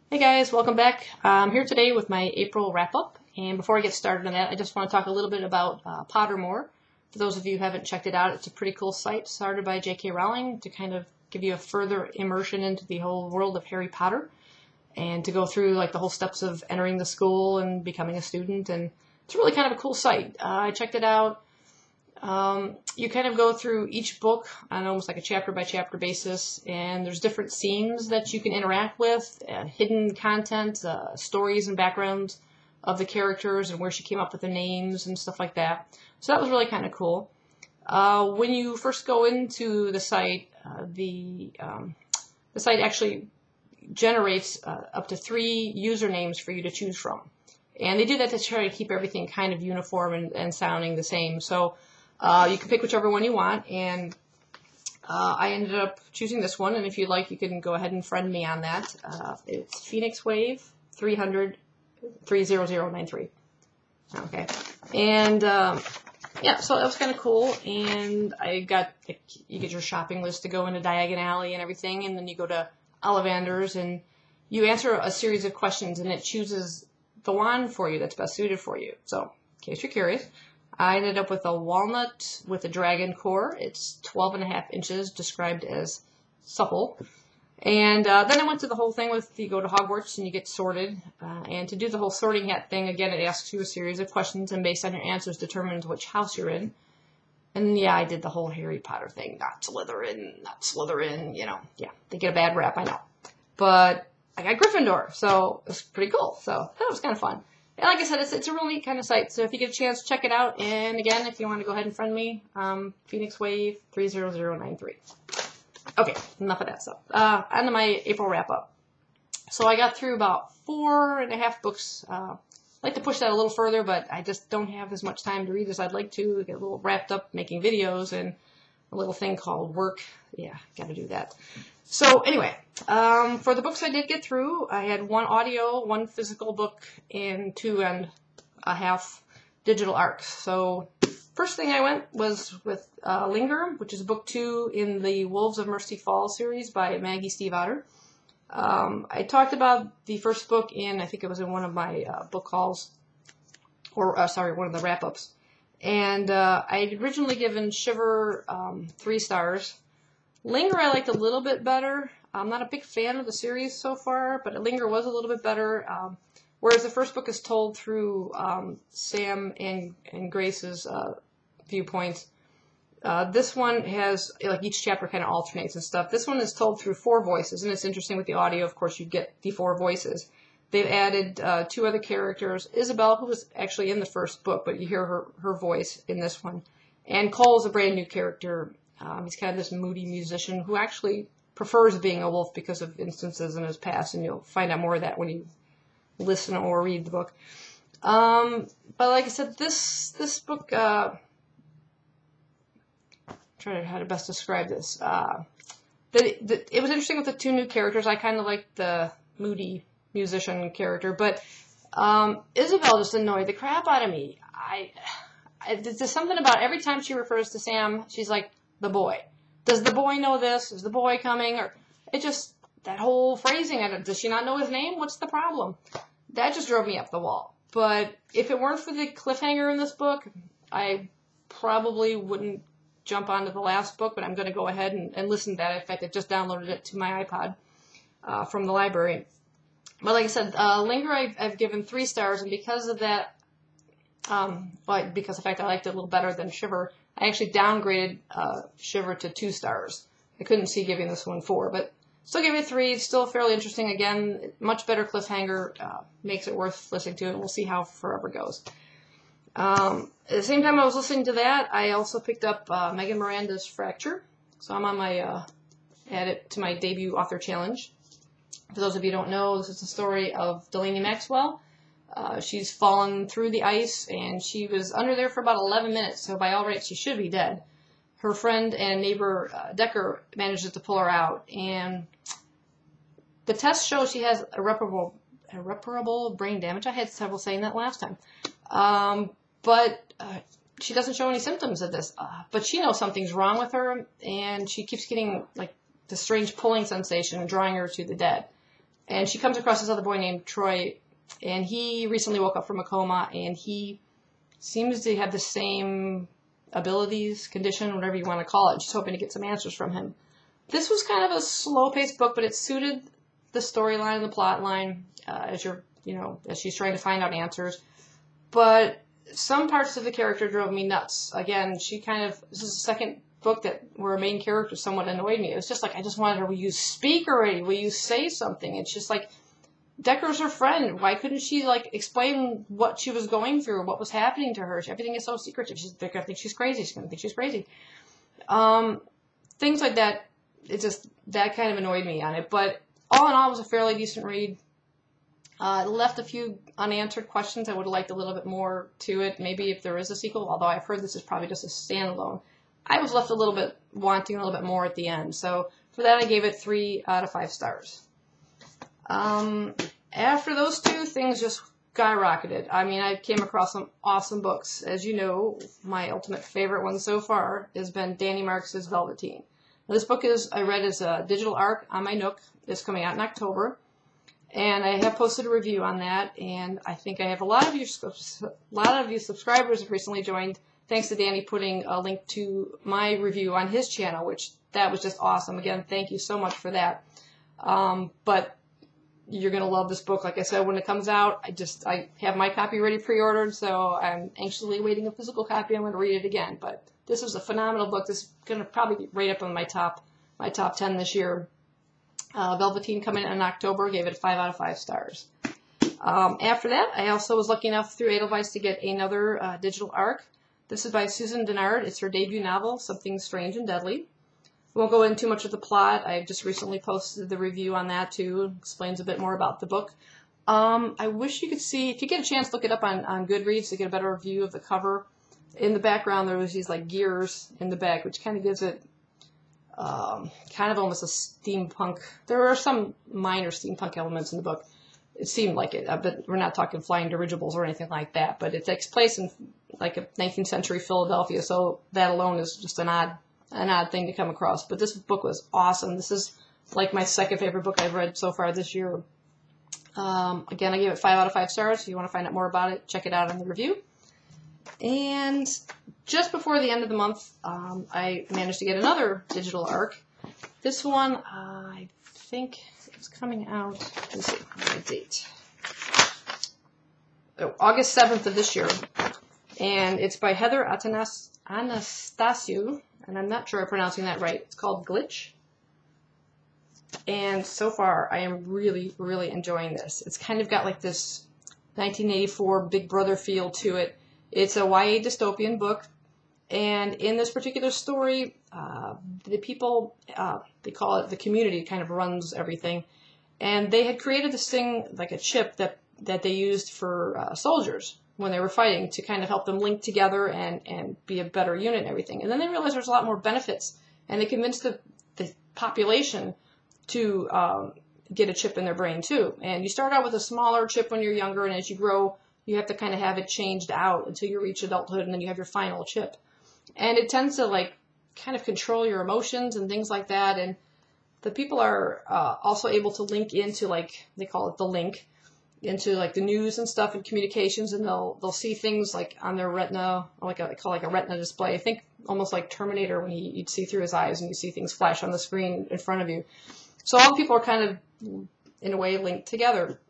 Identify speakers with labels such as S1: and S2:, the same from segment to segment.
S1: Hey guys, welcome back. I'm here today with my April wrap-up, and before I get started on that, I just want to talk a little bit about Pottermore. For those of you who haven't checked it out, it's a pretty cool site started by J.K. Rowling to kind of give you a further immersion into the whole world of Harry Potter and to go through like the whole steps of entering the school and becoming a student, and it's really kind of a cool site. I checked it out. You kind of go through each book on almost like a chapter by chapter basis, and there's different scenes that you can interact with, hidden content, stories and backgrounds of the characters and where she came up with the names and stuff like that. So that was really kind of cool. When you first go into the site, the site actually generates up to 3 usernames for you to choose from. And they do that to try to keep everything kind of uniform and sounding the same. So you can pick whichever one you want, and I ended up choosing this one, and if you'd like, you can go ahead and friend me on that. It's Phoenix Wave 300-30093. Okay, and yeah, so that was kind of cool, and I got, you get your shopping list to go into Diagon Alley and everything, and then you go to Ollivander's, and you answer a series of questions, and it chooses the wand for you that's best suited for you. So, in case you're curious, I ended up with a walnut with a dragon core. It's 12.5 inches, described as supple. And then I went to the whole thing with, you go to Hogwarts and you get sorted. And to do the whole sorting hat thing, again, it asks you a series of questions, and based on your answers determines which house you're in. And yeah, I did the whole Harry Potter thing. Not Slytherin, you know. Yeah, they get a bad rap, I know. But I got Gryffindor, so it was pretty cool. So that was kind of fun. And like I said, it's a really neat kind of site, so if you get a chance, check it out. And again, if you want to go ahead and friend me, Phoenix Wave 30093. Okay, enough of that stuff. On to my April wrap-up. So I got through about 4.5 books. I'd like to push that a little further, but I just don't have as much time to read as I'd like to. I get a little wrapped up making videos and a little thing called work. Yeah, got to do that. So anyway, for the books I did get through, I had 1 audio, 1 physical book, and 2.5 digital arcs. So first thing I went was with Linger, which is book 2 in the Wolves of Mercy Falls series by Maggie Stiefvater. I talked about the first book in, I think it was in one of my book hauls, or sorry, one of the wrap-ups. And I had originally given Shiver 3 stars. Linger I liked a little bit better. I'm not a big fan of the series so far, but Linger was a little bit better. Whereas the first book is told through Sam and Grace's viewpoints. This one has, like, each chapter kind of alternates and stuff. This one is told through 4 voices, and it's interesting with the audio, of course, you get the 4 voices. They've added 2 other characters. Isabel, who was actually in the first book, but you hear her voice in this one. And Cole's a brand new character. He's kind of this moody musician who actually prefers being a wolf because of instances in his past, and you'll find out more of that when you listen or read the book. But like I said, this book, trying to how to best describe this. It was interesting with the 2 new characters. I kind of liked the moody musician character, but Isabel just annoyed the crap out of me. There's something about every time she refers to Sam, she's like, the boy. Does the boy know this? Is the boy coming? Or it just, that whole phrasing, does she not know his name? What's the problem? That just drove me up the wall. But if it weren't for the cliffhanger in this book, I probably wouldn't jump onto the last book, but I'm going to go ahead and listen to that. In fact, I just downloaded it to my iPod from the library. But like I said, Linger I've given 3 stars, and because of that, because of the fact I liked it a little better than Shiver, I actually downgraded Shiver to 2 stars. I couldn't see giving this one 4, but still gave it 3. It's still fairly interesting. Again, much better cliffhanger, makes it worth listening to, and we'll see how forever goes. At the same time I was listening to that, I also picked up Megan Miranda's Fracture. So I'm on my, add it to my debut author challenge. For those of you who don't know, this is the story of Delaney Maxwell. She's fallen through the ice, and she was under there for about 11 minutes, so by all rights she should be dead. Her friend and neighbor Decker manages to pull her out, and the tests show she has irreparable brain damage. I had several saying that last time. But she doesn't show any symptoms of this. But she knows something's wrong with her, and she keeps getting like the strange pulling sensation and drawing her to the dead. And she comes across this other boy named Troy, and he recently woke up from a coma, and he seems to have the same abilities, condition, whatever you want to call it. She's hoping to get some answers from him. This was kind of a slow-paced book, but it suited the storyline and the plot line as she's trying to find out answers. But some parts of the character drove me nuts. Again, this is the second book where a main character somewhat annoyed me. It was just like, I just wanted her, will you speak already? Will you say something? It's just like, Decker's her friend. Why couldn't she, explain what she was going through, what was happening to her? Everything is so secretive. They're going to think she's crazy. She's going to think she's crazy. Things like that, that kind of annoyed me on it. But all in all, it was a fairly decent read. It left a few unanswered questions. I would have liked a little bit more to it. Maybe if there is a sequel, although I've heard this is probably just a standalone. I was left wanting a little bit more at the end. So for that, I gave it 3 out of 5 stars. After those two, things just skyrocketed. I mean, I came across some awesome books. As you know, my ultimate favorite one so far has been Danny Marks' Velveteen. Now, this book I read as a digital ARC on my Nook. It's coming out in October. And I have posted a review on that, and I think I have a lot of you subscribers have recently joined, thanks to Danny putting a link to my review on his channel, which that was just awesome. Again, thank you so much for that. But you're going to love this book. Like I said, when it comes out, I have my copy ready pre-ordered, so I'm anxiously awaiting a physical copy. I'm going to read it again. But this was a phenomenal book. This is going to probably be right up on my top 10 this year. Velveteen coming in October, gave it a 5 out of 5 stars. After that, I also was lucky enough through Edelweiss to get another digital ARC. This is by Susan Dennard. It's her debut novel, Something Strange and Deadly. Won't go into too much of the plot. I just recently posted the review on that too. Explains a bit more about the book. I wish you could see, if you get a chance, look it up on Goodreads to get a better view of the cover. In the background, there was these gears in the back, which kind of gives it kind of almost a steampunk. There are some minor steampunk elements in the book. It seemed like it, but we're not talking flying dirigibles or anything like that. But it takes place in a 19th century Philadelphia, so that alone is just an odd thing to come across. But this book was awesome. This is my second favorite book I've read so far this year. Again, I gave it 5 out of 5 stars. If you want to find out more about it, check it out in the review. And just before the end of the month, I managed to get another digital ARC. This one, I think it's coming out, let's see, the date. Oh, August 7th of this year. And it's by Heather Anastasiu, and I'm not sure I'm pronouncing that right. It's called Glitch. And so far, I am really, really enjoying this. It's kind of got this 1984 Big Brother feel to it. It's a YA dystopian book, and in this particular story, the people, they call it the community, kind of runs everything, and they had created this thing, like a chip that they used for soldiers when they were fighting to kind of help them link together and be a better unit and everything. And then they realized there's a lot more benefits, and they convinced the population to get a chip in their brain too. And you start out with a smaller chip when you're younger, and as you grow, you have to kind of have it changed out until you reach adulthood, and then you have your final chip. And it tends to kind of control your emotions and things like that. And the people are also able to link into they call it the link, into the news and stuff and communications, and they'll see things on their retina, they call a retina display. I think almost like Terminator, when you'd see through his eyes and you see things flash on the screen in front of you. So all the people are kind of in a way linked together.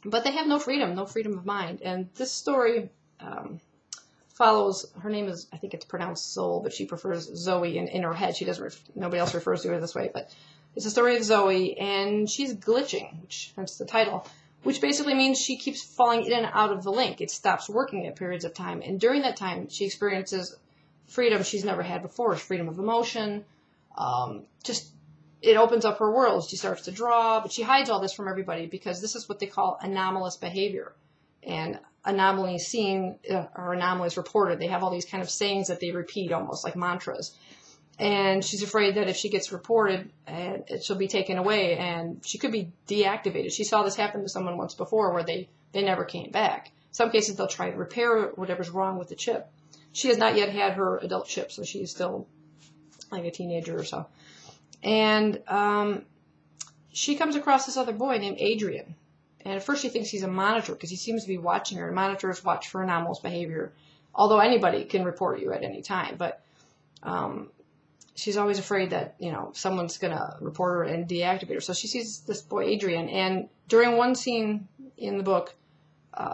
S1: But they have no freedom of mind. And this story follows, her name is, I think it's pronounced Soul, but she prefers Zoe in her head. Nobody else refers to her this way. But it's a story of Zoe, and she's glitching, hence the title, which basically means she keeps falling in and out of the link. It stops working at periods of time. And during that time, she experiences freedom she's never had before, freedom of emotion, it opens up her world. She starts to draw, but she hides all this from everybody because this is what they call anomalous behavior. And anomalies seen or anomalies reported. They have all these kind of sayings that they repeat almost like mantras. And she's afraid that if she gets reported, she'll be taken away and she could be deactivated. She saw this happen to someone once before where they never came back. In some cases, they'll try to repair whatever's wrong with the chip. She has not yet had her adult chip, so she's still like a teenager or so. And she comes across this other boy named Adrian. And at first she thinks he's a monitor because he seems to be watching her. And monitors watch for anomalous behavior, although anybody can report you at any time. But she's always afraid that, you know, someone's going to report her and deactivate her. So she sees this boy, Adrian. And during one scene in the book,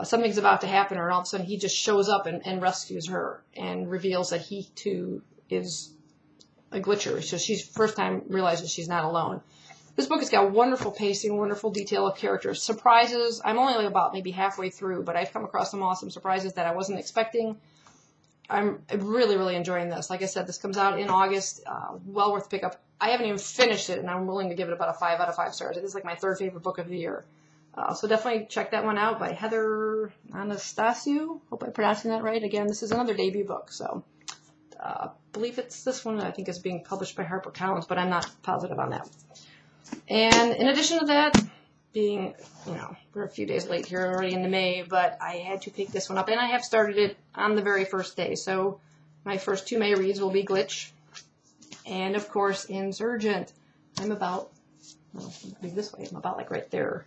S1: something's about to happen, and all of a sudden he just shows up and rescues her and reveals that he, too, is a glitcher. So she's first time realizes she's not alone. This book has got wonderful pacing, wonderful detail of characters, surprises. I'm only about maybe halfway through, but I've come across some awesome surprises that I wasn't expecting. I'm really, really enjoying this. Like I said, this comes out in August. Well worth pickup. I haven't even finished it, and I'm willing to give it about a 5 out of 5 stars. It is like my 3rd favorite book of the year. So definitely check that one out by Heather Anastasiu. Hope I'm pronouncing that right. Again, this is another debut book. So I believe it's this one that I think is being published by HarperCollins, but I'm not positive on that. And in addition to that, being, you know, we're a few days late here already into May, but I had to pick this one up, and I have started it on the very first day. So my first 2 May reads will be Glitch, and of course Insurgent. I'm about, well, this way, I'm about like right there,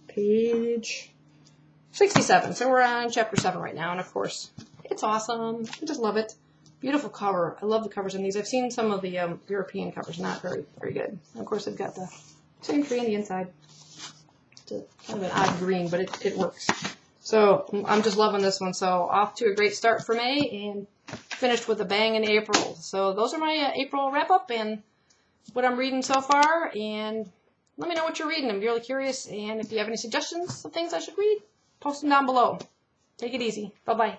S1: page 67. So we're on chapter 7 right now, and of course it's awesome. I just love it. Beautiful cover. I love the covers in these. I've seen some of the European covers, not very, very good. And of course, they've got the same tree on the inside. It's a kind of an odd green, but it works. So I'm just loving this one. So off to a great start for May and finished with a bang in April. So those are my April wrap-up and what I'm reading so far. And let me know what you're reading. I'm really curious. And if you have any suggestions of things I should read, post them down below. Take it easy. Bye-bye.